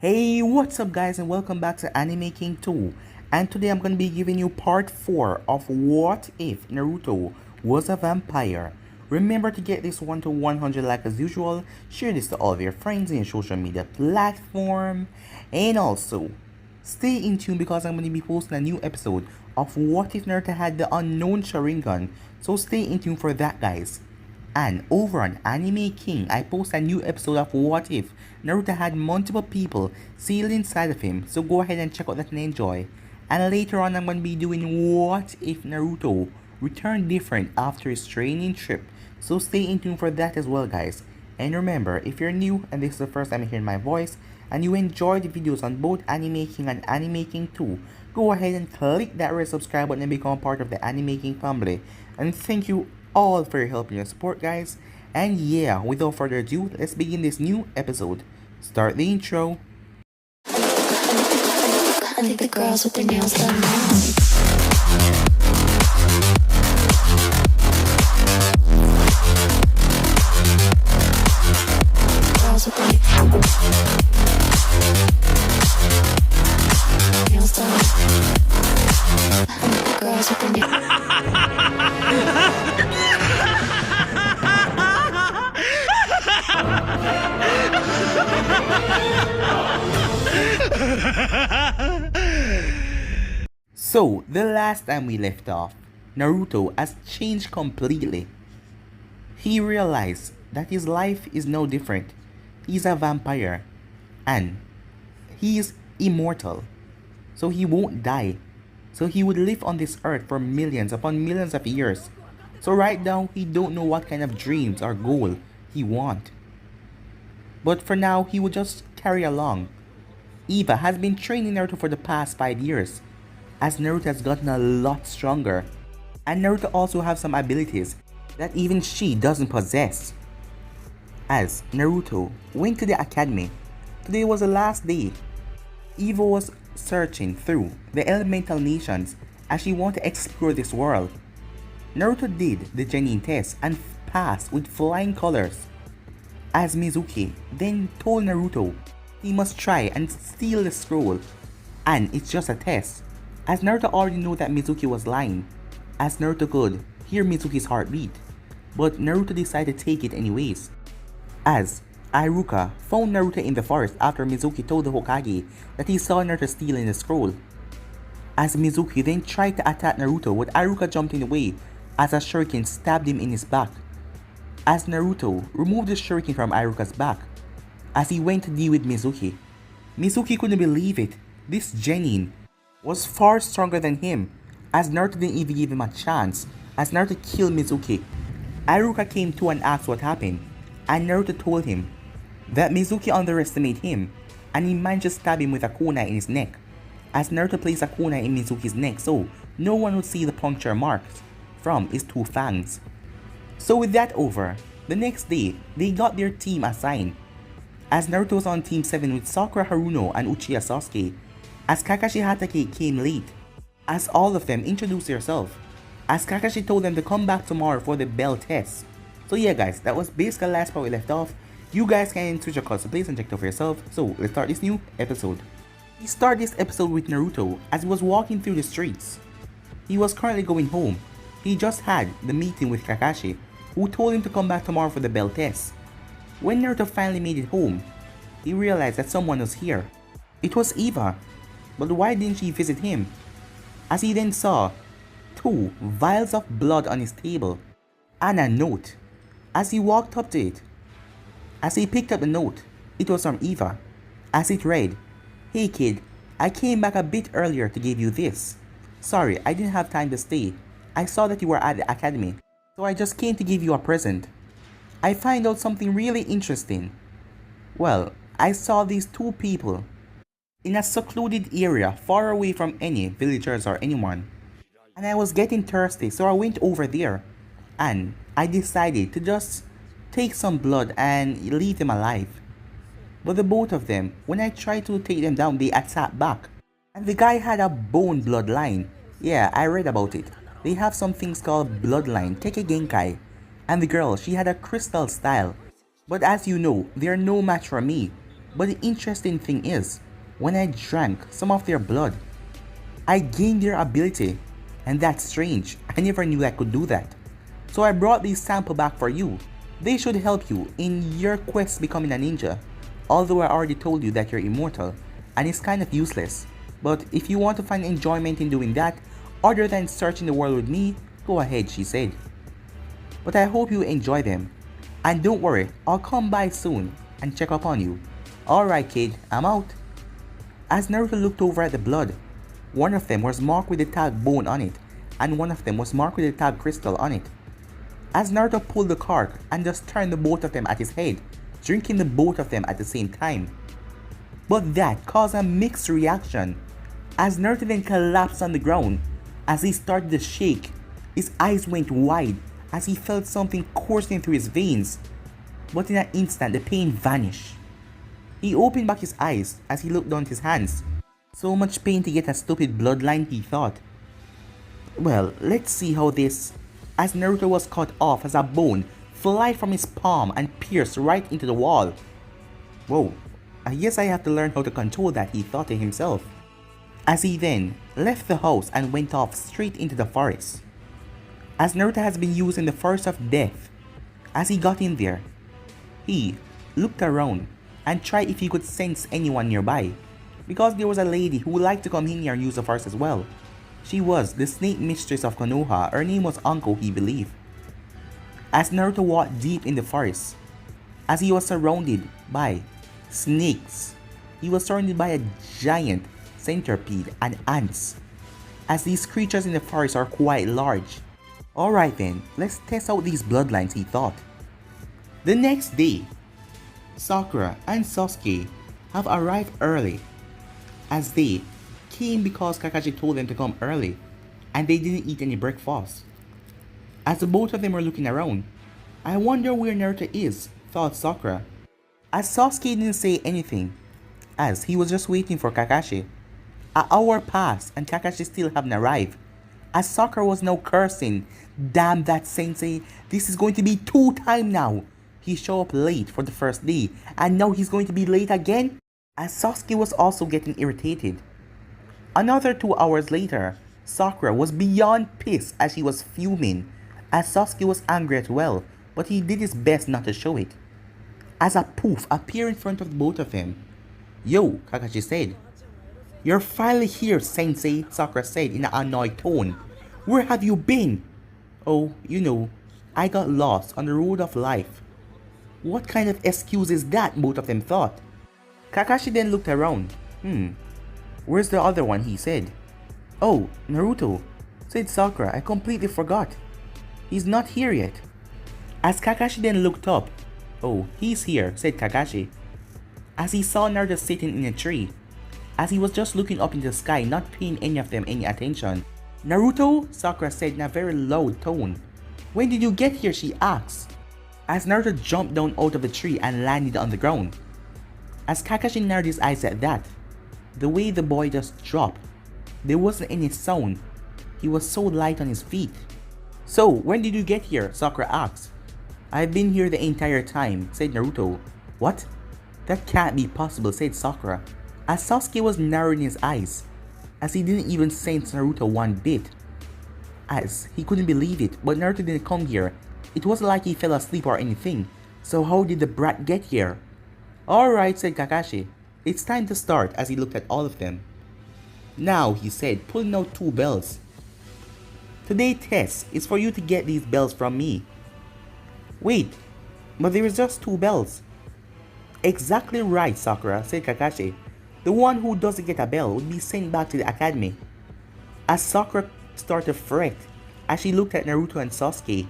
Hey, what's up guys and welcome back to Anime King 2. And today I'm going to be giving you part 4 of What If Naruto Was a Vampire. Remember to get this one to 100 like as usual, share this to all of your friends in your social media platform, and also stay in tune because I'm going to be posting a new episode of What If Naruto Had the Unknown Sharingan, so stay in tune for that guys. And over on Anime King, I post a new episode of What If Naruto had multiple people sealed inside of him, so go ahead and check out that and enjoy. And later on I'm going to be doing What If Naruto returned different after his training trip, so stay in tune for that as well guys. And remember, if you're new and this is the first time hearing my voice, and you enjoy the videos on both Anime King and Anime King 2, go ahead and click that red subscribe button and become part of the Anime King family. And thank you all for your help and your support guys. And yeah, without further ado, let's begin this new episode. Start the intro. I think the girls with their nails done now. Girls with their nails done. I think the girls with their So, the last time we left off, Naruto has changed completely. He realized that his life is no different. He's a vampire and he is immortal. So he won't die. So he would live on this earth for millions upon millions of years. So right now, he don't know what kind of dreams or goal he want. But for now, he would just carry along. Eva has been training Naruto for the past 5 years, as Naruto has gotten a lot stronger. And Naruto also has some abilities that even she doesn't possess. As Naruto went to the academy, today was the last day. Eva was searching through the elemental nations as she wanted to explore this world. Naruto did the genin test and passed with flying colors. As Mizuki then told Naruto he must try and steal the scroll, and it's just a test, as Naruto already knew that Mizuki was lying, as Naruto could hear Mizuki's heartbeat, but Naruto decided to take it anyways. As Iruka found Naruto in the forest after Mizuki told the Hokage that he saw Naruto stealing the scroll. As Mizuki then tried to attack Naruto, but Iruka jumped in the way as a shuriken stabbed him in his back. As Naruto removed the shuriken from Iruka's back, as he went to deal with Mizuki, Mizuki couldn't believe it. This genin was far stronger than him, as Naruto didn't even give him a chance, as Naruto killed Mizuki. Iruka came to and asked what happened, and Naruto told him that Mizuki underestimated him, and he managed to stab him with a kunai in his neck, as Naruto placed a kunai in Mizuki's neck so no one would see the puncture marks from his two fangs. So with that over, the next day, they got their team assigned, as Naruto was on Team 7 with Sakura Haruno and Uchiha Sasuke, as Kakashi Hatake came late, as all of them introduced themselves, as Kakashi told them to come back tomorrow for the bell test. So yeah guys, that was basically the last part we left off. You guys can switch your colors to place and check it out for yourself, so let's start this new episode. We start this episode with Naruto as he was walking through the streets. He was currently going home. He just had the meeting with Kakashi, who told him to come back tomorrow for the bell test. When Naruto finally made it home, he realized that someone was here. It was Eva, but why didn't she visit him? As he then saw 2 vials of blood on his table and a note. As he walked up to it, as he picked up the note, it was from Eva. As it read, "Hey kid, I came back a bit earlier to give you this. Sorry, I didn't have time to stay. I saw that you were at the academy, so I just came to give you a present. I find out something really interesting. Well, I saw these 2 people in a secluded area far away from any villagers or anyone. And I was getting thirsty, so I went over there. And I decided to just take some blood and leave them alive. But the both of them, when I tried to take them down, they attacked back. And the guy had a bone bloodline. Yeah, I read about it. They have some things called bloodline, Keke Genkai. And the girl, she had a crystal style. But as you know, they're no match for me. But the interesting thing is, when I drank some of their blood, I gained their ability. And that's strange, I never knew I could do that. So I brought these sample back for you. They should help you in your quest becoming a ninja. Although I already told you that you're immortal, and it's kind of useless. But if you want to find enjoyment in doing that, other than searching the world with me, go ahead, she said. But I hope you enjoy them. And don't worry, I'll come by soon and check up on you. Alright kid, I'm out. As Naruto looked over at the blood, one of them was marked with the tag bone on it, and one of them was marked with the tag crystal on it. As Naruto pulled the cork and just turned the both of them at his head, drinking the both of them at the same time. But that caused a mixed reaction, as Naruto then collapsed on the ground. As he started to shake, his eyes went wide as he felt something coursing through his veins. But in an instant the pain vanished. He opened back his eyes as he looked down at his hands. So much pain to get a stupid bloodline, he thought. Well, let's see how this... As Naruto was cut off as a bone flied from his palm and pierced right into the wall. Whoa, I guess I have to learn how to control that, he thought to himself. As he then left the house and went off straight into the forest. As Naruto has been using the forest of death, as he got in there, he looked around and tried if he could sense anyone nearby, because there was a lady who would like to come in here and use the forest as well. She was the snake mistress of Konoha. Her name was Anko, he believed. As Naruto walked deep in the forest, as he was surrounded by snakes, he was surrounded by a giant centipede and ants, as these creatures in the forest are quite large. Alright then, let's test out these bloodlines, he thought. The next day, Sakura and Sasuke have arrived early, as they came because Kakashi told them to come early, and they didn't eat any breakfast. As the both of them were looking around, I wonder where Naruto is, thought Sakura. As Sasuke didn't say anything, as he was just waiting for Kakashi. An hour passed and Kakashi still hadn't arrived, as Sakura was now cursing. Damn that sensei, this is going to be 2 times now. He showed up late for the first day, and now he's going to be late again? As Sasuke was also getting irritated. Another 2 hours later, Sakura was beyond pissed as she was fuming, as Sasuke was angry as well, but he did his best not to show it. As a poof appeared in front of both of them. Yo, Kakashi said. You're finally here, sensei, Sakura said in an annoyed tone. Where have you been? Oh, you know, I got lost on the road of life. What kind of excuse is that, both of them thought. Kakashi then looked around. Where's the other one, he said. Oh, Naruto, said Sakura, I completely forgot. He's not here yet. As Kakashi then looked up. Oh, he's here, said Kakashi. As he saw Naruto sitting in a tree. As he was just looking up into the sky, not paying any of them any attention. Naruto, Sakura said in a very loud tone. When did you get here, she asked. As Naruto jumped down out of the tree and landed on the ground. As Kakashi narrowed his eyes at that, the way the boy just dropped, there wasn't any sound. He was so light on his feet. So, when did you get here? Sakura asked. I've been here the entire time, said Naruto. What? That can't be possible, said Sakura. As Sasuke was narrowing his eyes, as he didn't even sense Naruto one bit. As he couldn't believe it, but Naruto didn't come here. It wasn't like he fell asleep or anything. So how did the brat get here? Alright, said Kakashi. It's time to start, as he looked at all of them. Now, he said, pulling out 2 bells. Today's test is for you to get these bells from me. Wait, but there is just 2 bells. Exactly right, Sakura, said Kakashi. The one who doesn't get a bell would be sent back to the academy. As Sakura started to fret, as she looked at Naruto and Sasuke.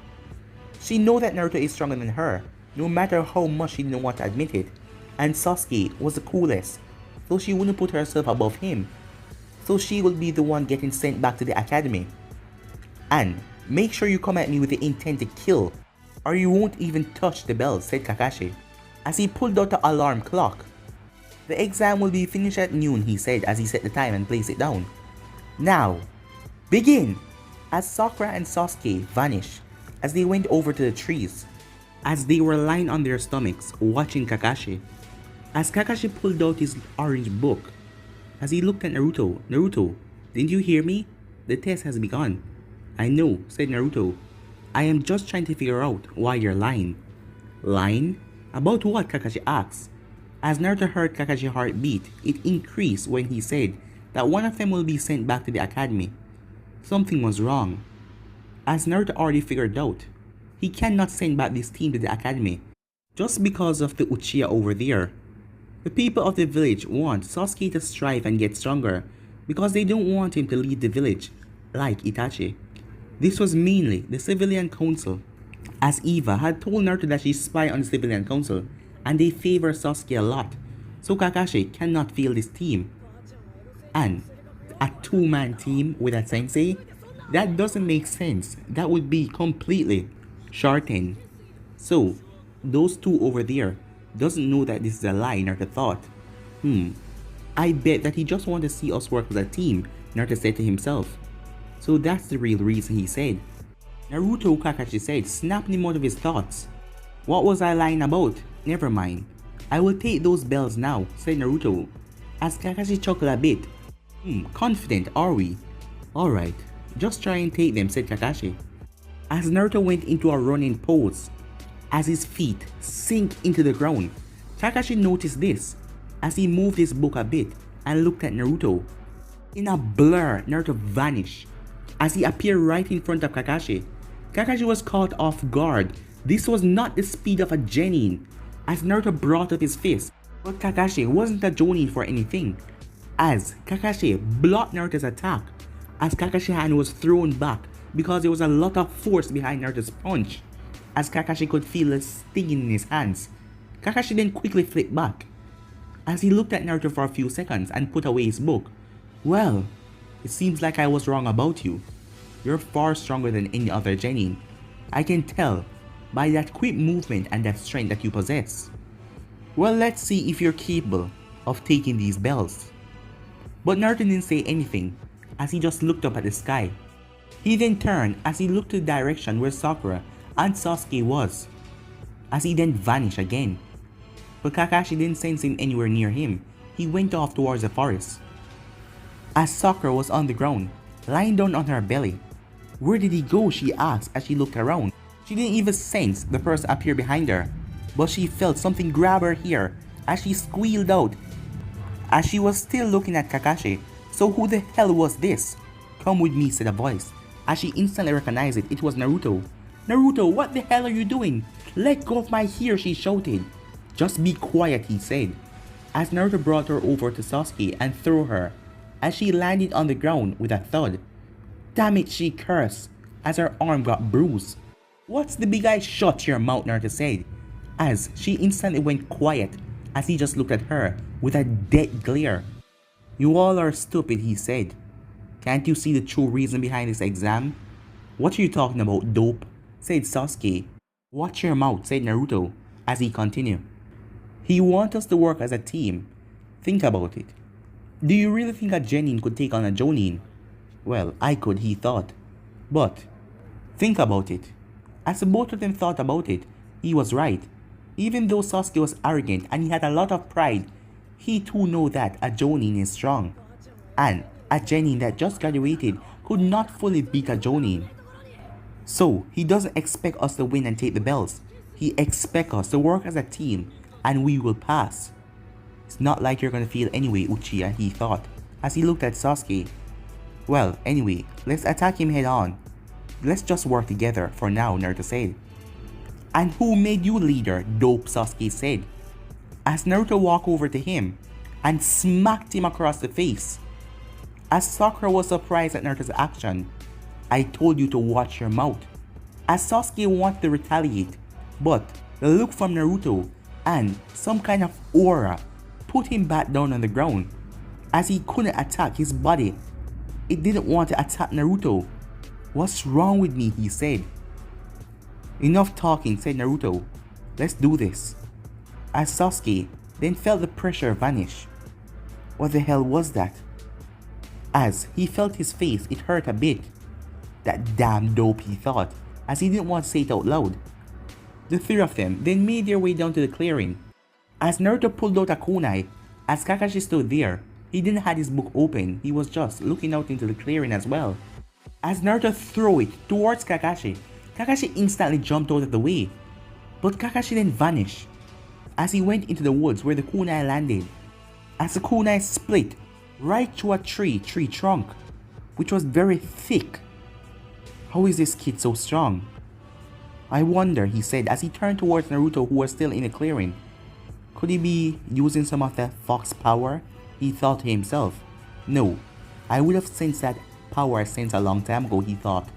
She knew that Naruto is stronger than her, no matter how much she didn't want to admit it. And Sasuke was the coolest, so she wouldn't put herself above him. So she would be the one getting sent back to the academy. And make sure you come at me with the intent to kill, or you won't even touch the bell, said Kakashi, as he pulled out the alarm clock. The exam will be finished at noon, he said as he set the time and placed it down. Now, begin! As Sakura and Sasuke vanished, as they went over to the trees, as they were lying on their stomachs watching Kakashi. As Kakashi pulled out his orange book, as he looked at Naruto, Naruto, didn't you hear me? The test has begun. I know, said Naruto. I am just trying to figure out why you're lying. Lying? About what? Kakashi asked. As Naruto heard Kakashi's heartbeat, it increased when he said that one of them will be sent back to the academy. Something was wrong. As Naruto already figured out, he cannot send back this team to the academy just because of the Uchiha over there. The people of the village want Sasuke to strive and get stronger because they don't want him to lead the village like Itachi. This was mainly the civilian council, as Eva had told Naruto that she's spy on the civilian council and they favor Sasuke a lot, so Kakashi cannot fail this team. And a two-man team with a sensei? That doesn't make sense. That would be completely shortened. So, those two over there doesn't know that this is a lie, Naruto thought. I bet that he just wants to see us work as a team, Naruto said to himself. So that's the real reason, he said. Naruto, Kakashi said, snapping him out of his thoughts. What was I lying about? Never mind. I will take those bells now, said Naruto. As Kakashi chuckled a bit. Confident are we? Alright, just try and take them, said Kakashi. As Naruto went into a running pose, as his feet sink into the ground, Kakashi noticed this as he moved his book a bit and looked at Naruto. In a blur, Naruto vanished as he appeared right in front of Kakashi. Kakashi was caught off guard. This was not the speed of a genin, as Naruto brought up his fist, but Kakashi wasn't a jonin for anything, as Kakashi blocked Naruto's attack, as Kakashi's hand was thrown back because there was a lot of force behind Naruto's punch, as Kakashi could feel the stinging in his hands. Kakashi then quickly flipped back, as he looked at Naruto for a few seconds and put away his book. Well, it seems like I was wrong about you. You're far stronger than any other genin. I can tell by that quick movement and that strength that you possess. Well, let's see if you're capable of taking these bells. But Naruto didn't say anything, as he just looked up at the sky. He then turned as he looked to the direction where Sakura and Sasuke was, as he then vanished again. But Kakashi didn't sense him anywhere near him. He went off towards the forest. As Sakura was on the ground, lying down on her belly. Where did he go? She asked as she looked around. She didn't even sense the person appear behind her, but she felt something grab her hair as she squealed out, as she was still looking at Kakashi. So who the hell was this? Come with me, said a voice, as she instantly recognized it. It was Naruto. Naruto, what the hell are you doing? Let go of my hair, she shouted. Just be quiet, he said, as Naruto brought her over to Sasuke and threw her, as she landed on the ground with a thud. Damn it, she cursed, as her arm got bruised. What's the big eye? Shut your mouth, Naruto said, as she instantly went quiet, as he just looked at her with a dead glare. You all are stupid, he said. Can't you see the true reason behind this exam? What are you talking about, dope? Said Sasuke. Watch your mouth, said Naruto, as he continued. He wants us to work as a team. Think about it. Do you really think a genin could take on a jonin? Well, I could, he thought. But, think about it. As both of them thought about it, he was right. Even though Sasuke was arrogant and he had a lot of pride, he too knew that a jonin is strong. And a genin that just graduated could not fully beat a jonin. So, he doesn't expect us to win and take the bells. He expects us to work as a team and we will pass. It's not like you're gonna fail anyway, Uchiha, he thought, as he looked at Sasuke. Well, anyway, let's attack him head on. Let's just work together for now, Naruto said. And who made you leader? Dope, Sasuke said, as Naruto walked over to him and smacked him across the face. As Sakura was surprised at Naruto's action, I told you to watch your mouth. As Sasuke wanted to retaliate, but the look from Naruto and some kind of aura put him back down on the ground, as he couldn't attack his body. It didn't want to attack Naruto. What's wrong with me? He said. Enough talking, said Naruto. Let's do this. As Sasuke then felt the pressure vanish. What the hell was that? As he felt his face, it hurt a bit. That damn dope, he thought, as he didn't want to say it out loud. The three of them then made their way down to the clearing, As Naruto pulled out a kunai, as Kakashi stood there, he didn't have his book open, he was just looking out into the clearing as well. As Naruto threw it towards Kakashi, Kakashi instantly jumped out of the way. But Kakashi then vanished as he went into the woods where the kunai landed. As the kunai split right through a tree trunk, which was very thick. How is this kid so strong? I wonder, he said as he turned towards Naruto, who was still in the clearing. Could he be using some of that fox power? He thought to himself. No, I would have sensed that power since a long time ago, he thought.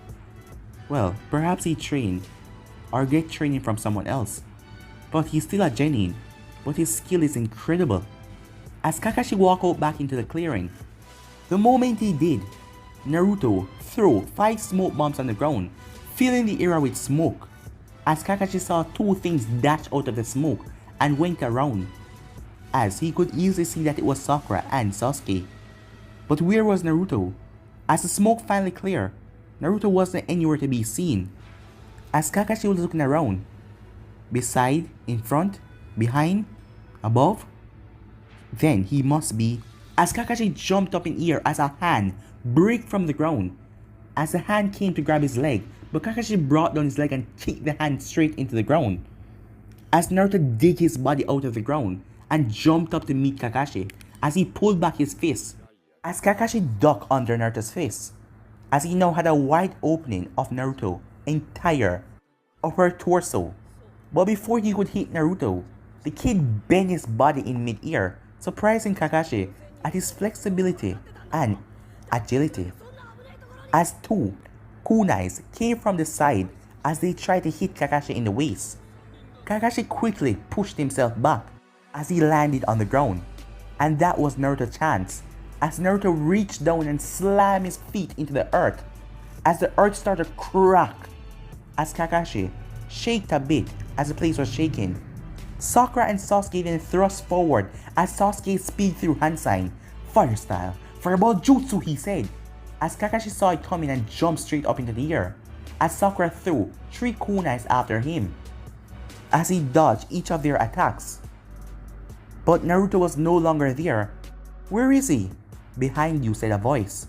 Well, perhaps he trained, or get training from someone else. But he's still a genin, but his skill is incredible. As Kakashi walked out back into the clearing, the moment he did, Naruto threw 5 smoke bombs on the ground, filling the area with smoke. As Kakashi saw 2 things dash out of the smoke and went around, as he could easily see that it was Sakura and Sasuke. But where was Naruto? As the smoke finally cleared, Naruto wasn't anywhere to be seen. As Kakashi was looking around, beside, in front, behind, above, then he must be. As Kakashi jumped up in air as a hand break from the ground. As the hand came to grab his leg, but Kakashi brought down his leg and kicked the hand straight into the ground. As Naruto dig his body out of the ground and jumped up to meet Kakashi, as he pulled back his fist, as Kakashi ducked under Naruto's fist, as he now had a wide opening of Naruto's entire upper torso. But before he could hit Naruto, the kid bent his body in mid-air, surprising Kakashi at his flexibility and agility. As 2 kunais came from the side as they tried to hit Kakashi in the waist, Kakashi quickly pushed himself back as he landed on the ground, and that was Naruto's chance, as Naruto reached down and slammed his feet into the earth, as the earth started to crack, as Kakashi shaked a bit as the place was shaking. Sakura and Sasuke then thrust forward as Sasuke speed through hand sign, fire style, fireball jutsu, he said, as Kakashi saw it coming and jumped straight up into the air, as Sakura threw 3 kunais after him, as he dodged each of their attacks. But Naruto was no longer there. Where is he? Behind you, said a voice,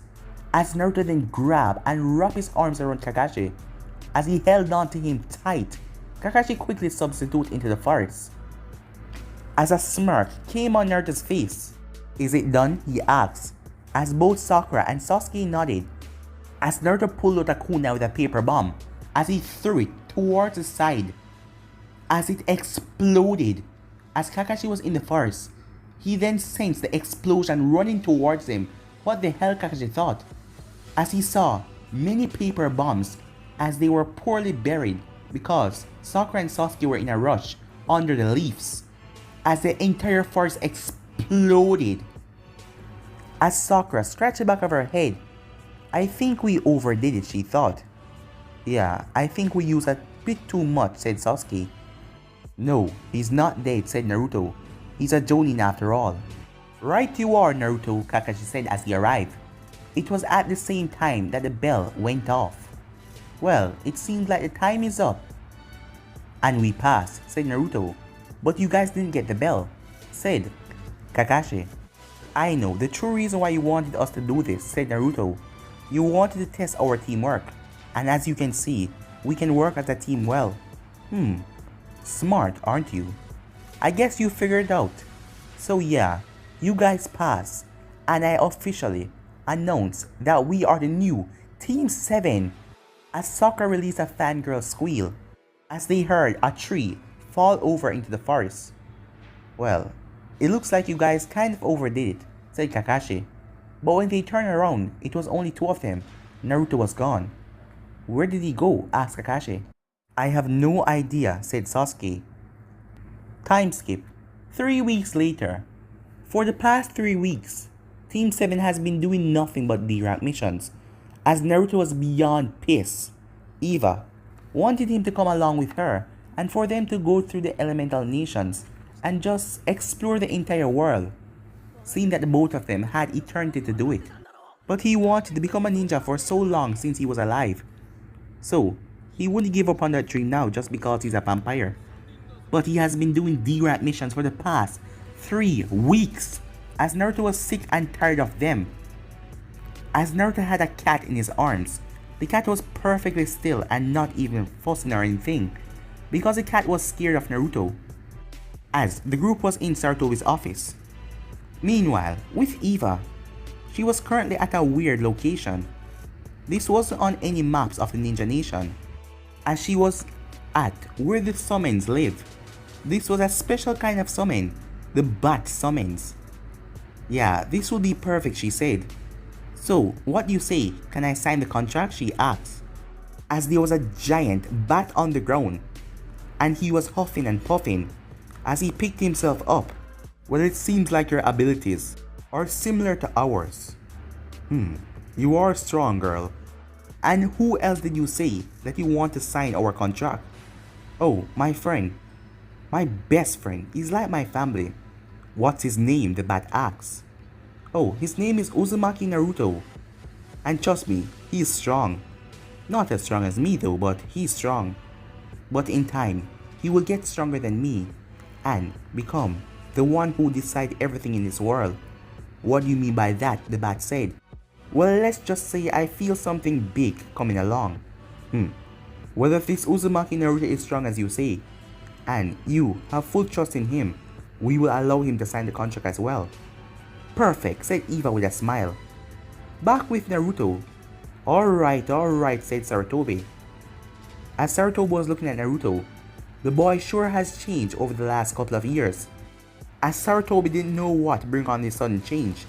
as Naruto then grabbed and wrapped his arms around Kakashi. As he held on to him tight, Kakashi quickly substituted into the forest. As a smirk came on Naruto's face. Is it done? He asked, as both Sakura and Sasuke nodded, as Naruto pulled out a kunai with a paper bomb, as he threw it towards the side, as it exploded. As Kakashi was in the forest, he then sensed the explosion running towards him. What the hell, Kakashi thought, as he saw many paper bombs as they were poorly buried because Sakura and Sasuke were in a rush under the leaves, as the entire forest exploded. As Sakura scratched the back of her head, I think we overdid it, she thought. Yeah, I think we used a bit too much, said Sasuke. No, he's not dead, said Naruto. He's a Jonin after all. Right you are, Naruto, Kakashi said as he arrived. It was at the same time that the bell went off. Well, it seems like the time is up. And we passed, said Naruto. But you guys didn't get the bell, said Kakashi. I know the true reason why you wanted us to do this, said Naruto. You wanted to test our teamwork. And as you can see, we can work as a team well. Smart, aren't you? I guess you figured it out. So yeah, you guys passed. And I officially announce that we are the new Team 7. As Sakura released a fangirl squeal as they heard a tree fall over into the forest. Well, it looks like you guys kind of overdid it, said Kakashi. But when they turned around, it was only 2 of them. Naruto was gone. Where did he go? Asked Kakashi. I have no idea, said Sasuke. Time skip. 3 weeks later. For the past 3 weeks, Team 7 has been doing nothing but D-rank missions, as Naruto was beyond pissed. Eva wanted him to come along with her and for them to go through the elemental nations and just explore the entire world, seeing that the both of them had eternity to do it. But he wanted to become a ninja for so long since he was alive, so he wouldn't give up on that dream now just because he's a vampire. but he has been doing D-rank missions for the past 3 weeks, as Naruto was sick and tired of them. As Naruto had a cat in his arms, the cat was perfectly still and not even fussing or anything, because the cat was scared of Naruto. As the group was in Sarutobi's office. Meanwhile, with Eva, she was currently at a weird location. This wasn't on any maps of the Ninja Nation, as she was at where the summons live. This was a special kind of summon, the bat summons. Yeah, this would be perfect, she said. So, what do you say? Can I sign the contract? She asked. As there was a giant bat on the ground, and he was huffing and puffing as he picked himself up. Well, it seems like your abilities are similar to ours. You are strong, girl. And who else did you say that you want to sign our contract? Oh, my friend. My best friend. He's like my family. What's his name? The bat asks. Oh, his name is Uzumaki Naruto. And trust me, he's strong. Not as strong as me though, but he's strong. But in time, he will get stronger than me and become the one who decides everything in this world. What do you mean by that? The bat said. Well, let's just say I feel something big coming along. Whether this Uzumaki Naruto is strong as you say, and you have full trust in him, we will allow him to sign the contract as well. Perfect, said Eva with a smile. Back with Naruto. Alright, said Sarutobi. As Sarutobi was looking at Naruto, the boy sure has changed over the last couple of years. As Sarutobi didn't know what to bring on this sudden change,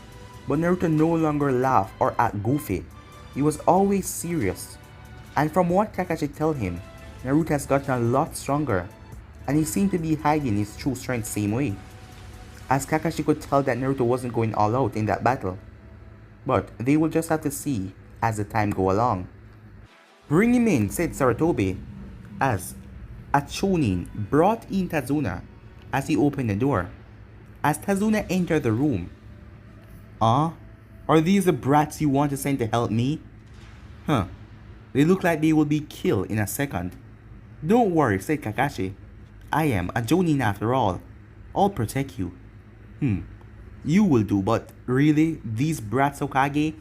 but Naruto no longer laughed or act goofy. He was always serious. And from what Kakashi told him, Naruto has gotten a lot stronger, and he seemed to be hiding his true strength same way. As Kakashi could tell that Naruto wasn't going all out in that battle. But they will just have to see as the time go along. Bring him in, said Sarutobi, as a Chunin brought in Tazuna as he opened the door. As Tazuna entered the room. Are these the brats you want to send to help me? They look like they will be killed in a second. Don't worry, said Kakashi. I am a Jonin after all. I'll protect you. You will do, but really, these brats, Hokage?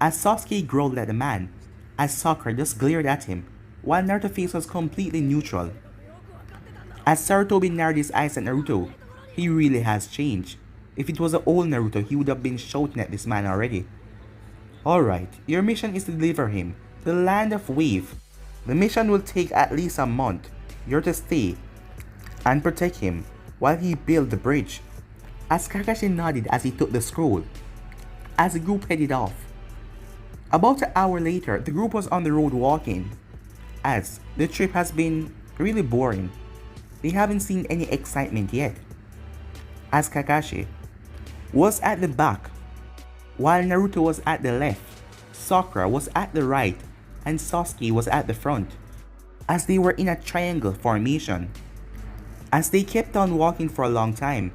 As Sasuke growled at the man, as Sakura just glared at him, while Naruto's face was completely neutral. As Sarutobi narrowed his eyes at Naruto, he really has changed. If it was the old Naruto, he would have been shouting at this man already. Alright, your mission is to deliver him to the land of Wave. The mission will take at least a month. You're to stay and protect him while he builds the bridge. As Kakashi nodded as he took the scroll, as the group headed off. About an hour later, the group was on the road walking, as the trip has been really boring. They haven't seen any excitement yet. As Kakashi was at the back, while Naruto was at the left, Sakura was at the right, and Sasuke was at the front, as they were in a triangle formation. As they kept on walking for a long time,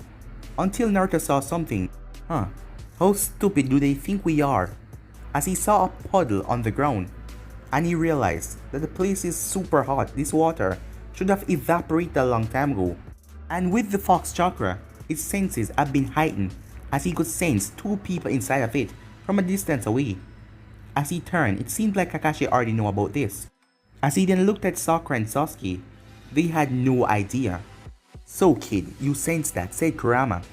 until Naruto saw something. How stupid do they think we are? As he saw a puddle on the ground, and he realized that the place is super hot. This water should have evaporated a long time ago. And with the Fox Chakra, its senses have been heightened, as he could sense two people inside of it from a distance away. As he turned, it seemed like Kakashi already knew about this. As he then looked at Sakura and Sasuke, they had no idea. So kid, you sensed that, said Kurama.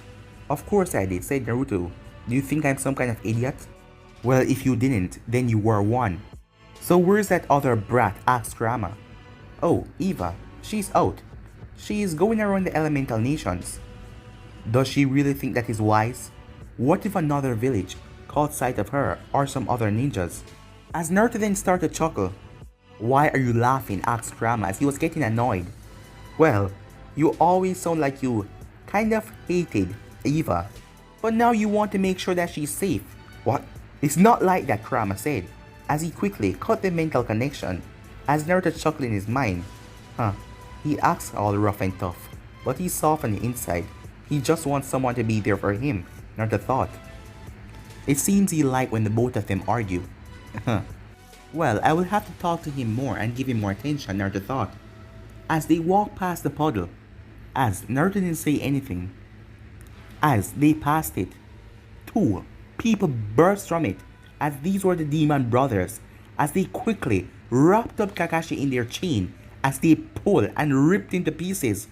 Of course I did, said Naruto. Do you think I'm some kind of idiot? Well, if you didn't, then you were one. So where's that other brat? Asked Kurama. Oh, Eva. She's out. She is going around the elemental nations. Does she really think that is wise? What if another village caught sight of her or some other ninjas? As Naruto then started to chuckle. Why are you laughing? Asked Kurama as he was getting annoyed. Well, you always sound like you kind of hated Eva, but now you want to make sure that she's safe. What? It's not like that, Kurama said, as he quickly cut the mental connection, as Naruto chuckled in his mind. He acts all rough and tough, but he's soft on the inside. He just wants someone to be there for him, Naruto thought. It seems he liked when the both of them argue. Well, I will have to talk to him more and give him more attention, Naruto thought. As they walked past the puddle, As Naruto didn't say anything, as they passed it, two people burst from it, as these were the demon brothers, as they quickly wrapped up Kakashi in their chain, as they pulled and ripped into pieces.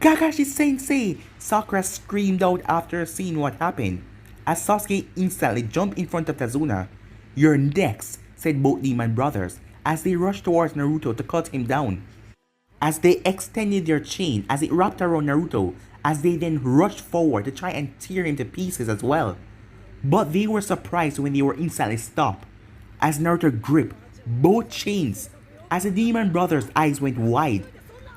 Kakashi Sensei! Sakura screamed out after seeing what happened, as Sasuke instantly jumped in front of Tazuna. You're next, said both demon brothers, as they rushed towards Naruto to cut him down. As they extended their chain as it wrapped around Naruto, as they then rushed forward to try and tear him to pieces as well. But they were surprised when they were instantly stopped, as Naruto gripped both chains, as the demon brother's eyes went wide.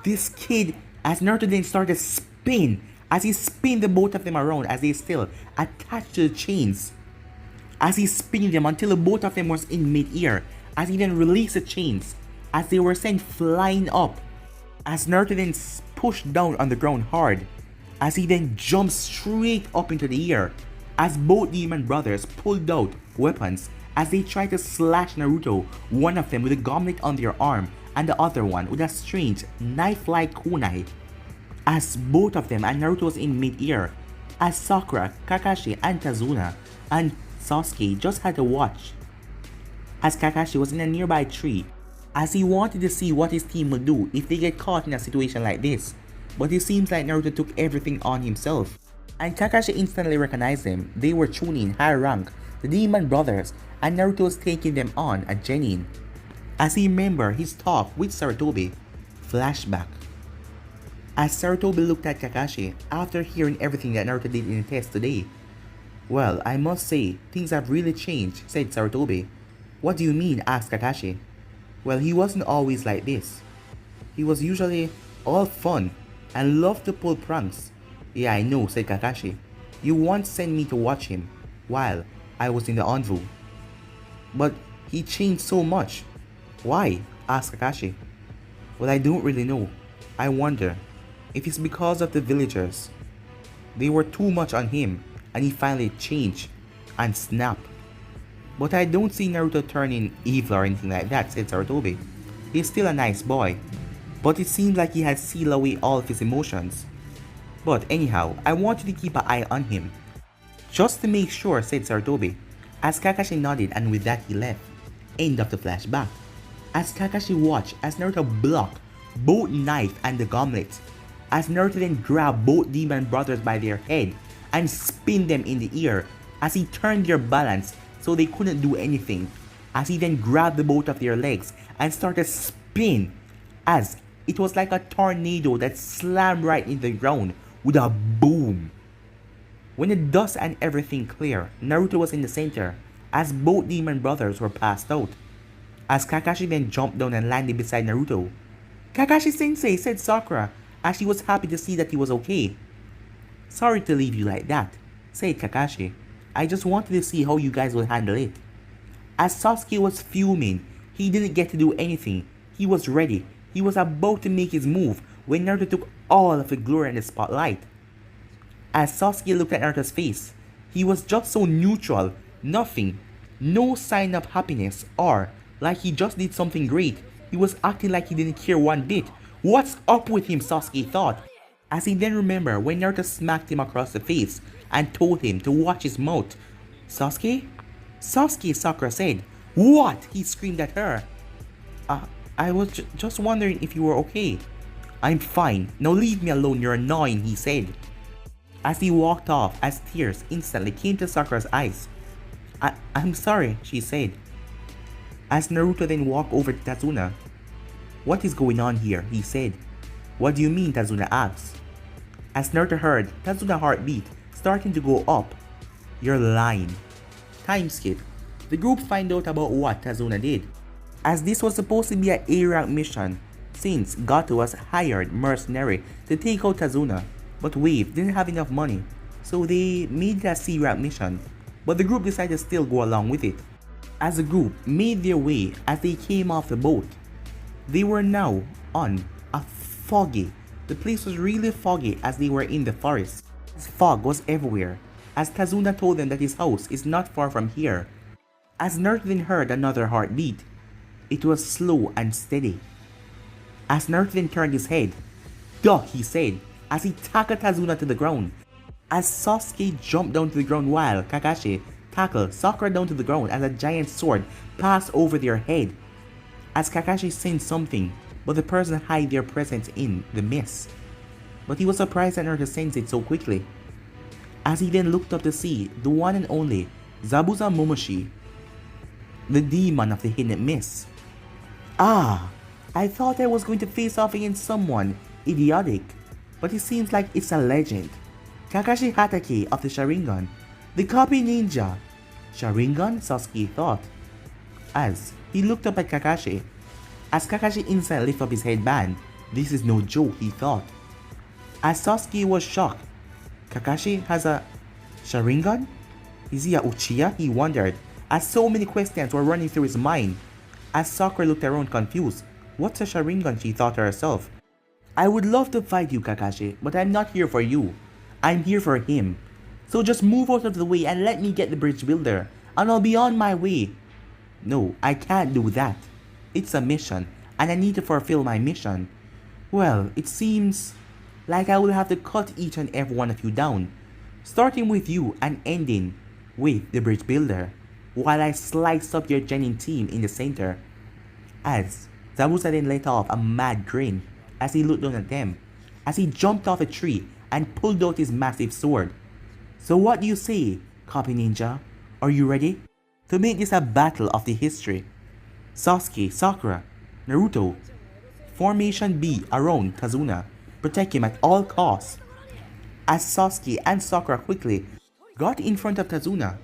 This kid, as Naruto then started to spin, as he spun the both of them around as they still attached to the chains. As he spun them until the both of them was in mid-air, as he then released the chains, as they were sent flying up. As Naruto then pushed down on the ground hard, as he then jumped straight up into the air, as both demon brothers pulled out weapons as they tried to slash Naruto, one of them with a gauntlet on their arm and the other one with a strange knife-like kunai. As both of them and Naruto was in mid-air, as Sakura, Kakashi and Tazuna and Sasuke just had to watch, as Kakashi was in a nearby tree, as he wanted to see what his team would do if they get caught in a situation like this. But it seems like Naruto took everything on himself, and Kakashi instantly recognized them. They were Chunin, high rank, the demon brothers, and Naruto was taking them on a genin. As he remembered his talk with Sarutobi, flashback. As Sarutobi looked at Kakashi after hearing everything that Naruto did in the test today. Well, I must say, things have really changed, said Sarutobi. What do you mean? Asked Kakashi. Well, he wasn't always like this. He was usually all fun and loved to pull pranks. Yeah, I know, said Kakashi. You once sent me to watch him while I was in the Anvu. But he changed so much. Why? Asked Kakashi. Well, I don't really know. I wonder if it's because of the villagers. They were too much on him and he finally changed and snapped. But I don't see Naruto turning evil or anything like that, said Sarutobi. He's still a nice boy, but it seems like he has sealed away all of his emotions. But anyhow, I want you to keep an eye on him. Just to make sure, said Sarutobi, as Kakashi nodded, and with that he left. End of the flashback. As Kakashi watched as Naruto blocked both knife and the gauntlet, as Naruto then grabbed both demon brothers by their head and spin them in the air, as he turned their balance so they couldn't do anything, as he then grabbed the both of their legs and started spin, as it was like a tornado that slammed right into the ground with a boom. When the dust and everything cleared, Naruto was in the center, as both demon brothers were passed out, as Kakashi then jumped down and landed beside Naruto. Kakashi Sensei, said Sakura, as she was happy to see that he was okay. Sorry to leave you like that, said Kakashi. I just wanted to see how you guys will handle it. As Sasuke was fuming, he didn't get to do anything. He was ready. He was about to make his move when Naruto took all of the glory and the spotlight. As Sasuke looked at Naruto's face, he was just so neutral, nothing, no sign of happiness or like he just did something great. He was acting like he didn't care one bit. What's up with him, Sasuke thought, as he then remembered when Naruto smacked him across the face and told him to watch his mouth. Sasuke? Sasuke, Sakura said. What? He screamed at her. I was just wondering if you were okay. I'm fine. Now leave me alone, you're annoying, he said, as he walked off as tears instantly came to Sakura's eyes. I'm sorry, she said, as Naruto then walked over to Tazuna. What is going on here? He said. What do you mean? Tazuna asked. As Naruto heard Tazuna's heartbeat starting to go up. You're lying. Time skip. The group find out about what Tazuna did, as this was supposed to be an A-rank mission since Gato was hired mercenary to take out Tazuna, but Wave didn't have enough money, so they made it a C-rank mission, but the group decided to still go along with it. As the group made their way as they came off the boat, they were now on a the place was really foggy as they were in the forest. Fog was everywhere, as Tazuna told them that his house is not far from here. As Naruto then heard another heartbeat, it was slow and steady. As Naruto then turned his head, "Duh," he said, as he tackled Tazuna to the ground. As Sasuke jumped down to the ground while Kakashi tackled Sakura down to the ground as a giant sword passed over their head. As Kakashi sensed something, but the person hid their presence in the mist. But he was surprised at Naruto sensed it so quickly. As he then looked up to see the one and only Zabuza Momoshi, the demon of the hidden mist. Ah, I thought I was going to face off against someone idiotic, but it seems like it's a legend. Kakashi Hatake of the Sharingan, the copy ninja. Sharingan? Sasuke thought, as he looked up at Kakashi. As Kakashi instantly lifted up his headband, this is no joke, he thought. As Sasuke was shocked, Kakashi has a Sharingan? Is he a Uchiha? He wondered, as so many questions were running through his mind. As Sakura looked around confused, what's a Sharingan, she thought to herself. I would love to fight you, Kakashi, but I'm not here for you. I'm here for him. So just move out of the way and let me get the bridge builder, and I'll be on my way. No, I can't do that. It's a mission, and I need to fulfill my mission. Well, it seems like I will have to cut each and every one of you down, starting with you and ending with the bridge builder, while I slice up your genin team in the center. As Zabuza then let off a mad grin as he looked down at them, as he jumped off a tree and pulled out his massive sword. So what do you say, copy ninja? Are you ready to make this a battle of the history? Sasuke, Sakura, Naruto, Formation B around Tazuna. Protect him at all costs. As Sasuke and Sakura quickly got in front of Tazuna.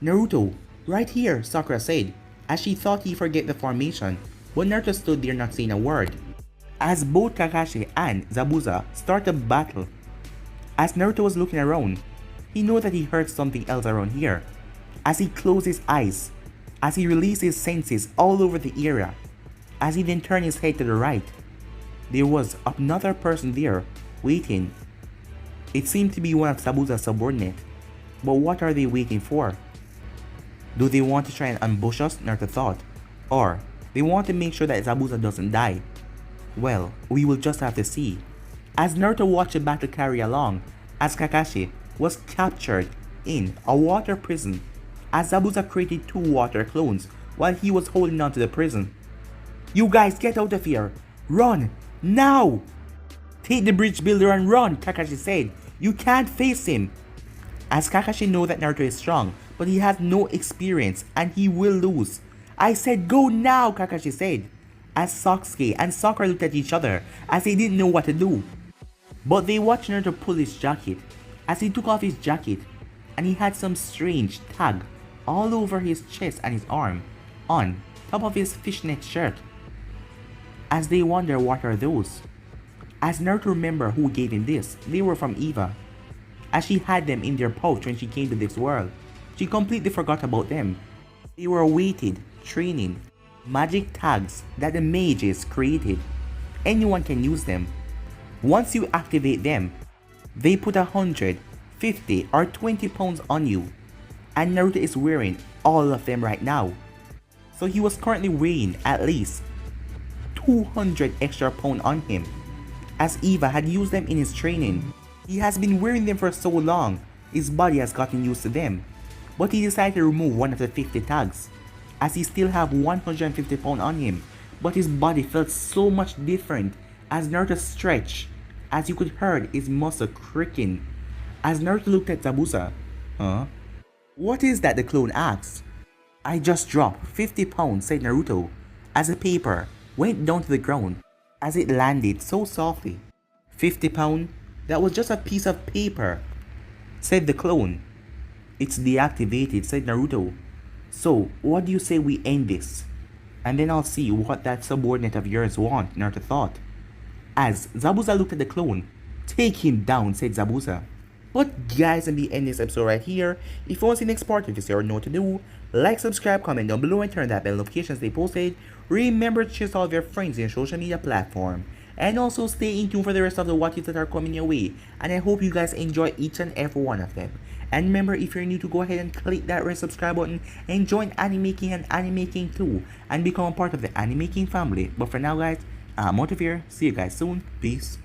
Naruto, right here, Sakura said, as she thought he forget the formation, but Naruto stood there not saying a word. As both Kakashi and Zabuza started battle. As Naruto was looking around, he knew that he heard something else around here. As he closed his eyes, as he released his senses all over the area, as he then turned his head to the right, there was another person there, waiting. It seemed to be one of Zabuza's subordinates, but what are they waiting for? Do they want to try and ambush us, Naruto thought, or they want to make sure that Zabuza doesn't die? Well, we will just have to see. As Naruto watched the battle carry along, as Kakashi was captured in a water prison, as Zabuza created 2 water clones while he was holding on to the prison. You guys get out of here! Run! Now! Take the bridge builder and run, Kakashi said. You can't face him. As Kakashi knows that Naruto is strong, but he has no experience and he will lose. I said go now, Kakashi said. As Sasuke and Sakura looked at each other as they didn't know what to do. But they watched Naruto pull his jacket as he took off his jacket, and he had some strange tag all over his chest and his arm on top of his fishnet shirt. As they wonder what are those. As Naruto remembered who gave him this, they were from Eva. As she had them in their pouch when she came to this world, she completely forgot about them. They were weighted, training, magic tags that the mages created. Anyone can use them. Once you activate them, they put 100, 50 or 20 pounds on you. And Naruto is wearing all of them right now. So he was currently weighing at least 200 extra pounds on him. As Eva had used them in his training, he has been wearing them for so long, his body has gotten used to them. But he decided to remove one of the 50 tags, as he still have 150 pounds on him, but his body felt so much different as Naruto stretched, as you could heard his muscle creaking. As Naruto looked at Zabuza. Huh? What is that, the clone asked. I just dropped 50 pounds, said Naruto, as the paper went down to the ground as it landed so softly. 50 pounds? That was just a piece of paper, said the clone. It's deactivated, said Naruto. So, what do you say we end this? And then I'll see what that subordinate of yours want, Naruto thought. As Zabuza looked at the clone. Take him down, said Zabuza. But guys, and we end this episode right here. If you want to see the next part of this, you already know what to do. Like, subscribe, comment down below, and turn that bell notifications they posted. Remember to share all of your friends in your social media platform. And also stay in tune for the rest of the watches that are coming your way. And I hope you guys enjoy each and every one of them. And remember, if you're new to go ahead and click that red subscribe button and join Anime King and Anime King too. And become a part of the Anime King family. But for now guys, I'm out of here. See you guys soon. Peace.